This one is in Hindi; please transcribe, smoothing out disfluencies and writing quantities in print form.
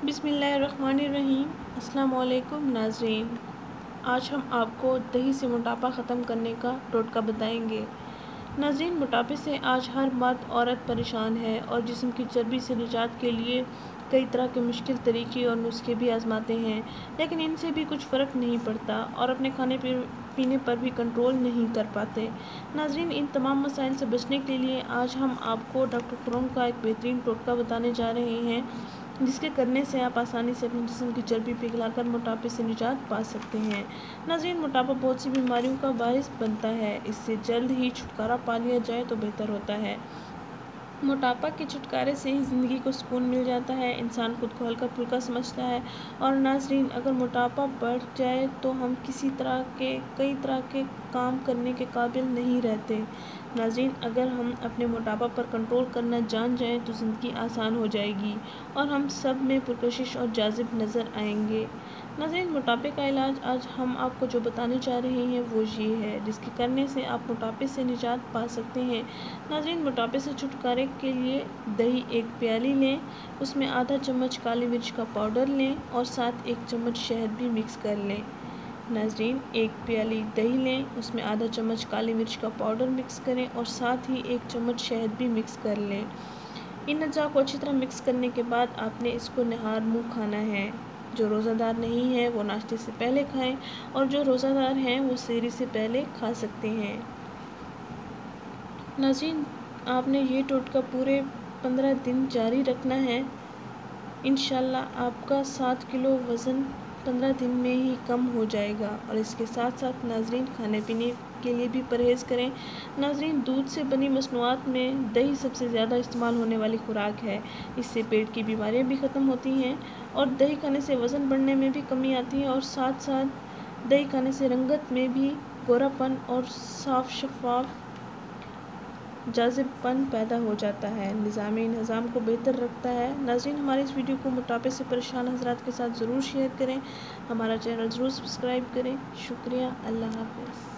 बिस्मिल्लाहिर्रहमानिर्रहीम। अस्सलाम वालेकुम नाज़रीन, आज हम आपको दही से मोटापा ख़त्म करने का टोटका बताएंगे। नाज़रीन, मोटापे से आज हर मर्द औरत परेशान है और जिस्म की चर्बी से निजात के लिए कई तरह के मुश्किल तरीके और नुस्खे भी आजमाते हैं, लेकिन इनसे भी कुछ फ़र्क नहीं पड़ता और अपने खाने पीने पर भी कंट्रोल नहीं कर पाते। नाज़रीन, इन तमाम मसाइल से बचने के लिए आज हम आपको डॉक्टर खुरम का एक बेहतरीन टोटका बताने जा रहे हैं, जिसके करने से आप आसानी से अपने जिस्म की चर्बी पिघलाकर मोटापे से निजात पा सकते हैं। नाज़रीन, मोटापा बहुत सी बीमारियों का बायस बनता है, इससे जल्द ही छुटकारा पा लिया जाए तो बेहतर होता है। मोटापा के छुटकारे से ही ज़िंदगी को सुकून मिल जाता है, इंसान खुद को हल्का फुल्का समझता है। और नाज़रीन, अगर मोटापा बढ़ जाए तो हम कई तरह के काम करने के काबिल नहीं रहते। नाज़रीन, अगर हम अपने मोटापा पर कंट्रोल करना जान जाएं तो ज़िंदगी आसान हो जाएगी और हम सब में पुरकशिश और जाज़िब नज़र आएंगे। नाज़रीन, मोटापे का इलाज आज हम आपको जो बताने जा रहे हैं वो ये है, जिसके करने से आप मोटापे से निजात पा सकते हैं। नाज़रीन, मोटापे से छुटकारे के लिए दही 1 प्याली लें, उसमें आधा चम्मच काली मिर्च का पाउडर लें और साथ 1 चम्मच शहद भी मिक्स कर लें। नाज़रीन, 1 प्याली दही लें, उसमें आधा चम्मच काली मिर्च का पाउडर मिक्स करें और साथ ही 1 चम्मच शहद भी मिक्स कर लें। इन अज़ा को अच्छी तरह मिक्स करने के बाद आपने इसको नहार मुँह खाना है। जो रोज़ादार नहीं है वो नाश्ते से पहले खाएं और जो रोज़ादार हैं वो सेहरी से पहले खा सकते हैं। नाज़रीन, आपने ये टोटका पूरे 15 दिन जारी रखना है। इंशाल्लाह आपका 7 किलो वज़न 15 दिन में ही कम हो जाएगा। और इसके साथ साथ नाज़रीन, खाने पीने के लिए भी परहेज़ करें। नाज़रीन, दूध से बनी मसनूआत में दही सबसे ज़्यादा इस्तेमाल होने वाली खुराक है। इससे पेट की बीमारियां भी ख़त्म होती हैं और दही खाने से वज़न बढ़ने में भी कमी आती है और साथ साथ दही खाने से रंगत में भी गोरापन और साफ शफाफ जाज़िबपन पैदा हो जाता है, निज़ाम को बेहतर रखता है। नाज़रीन, हमारे इस वीडियो को मोटापे से परेशान हज़रात के साथ ज़रूर शेयर करें, हमारा चैनल ज़रूर सब्सक्राइब करें। शुक्रिया। अल्लाह हाफ़िज़।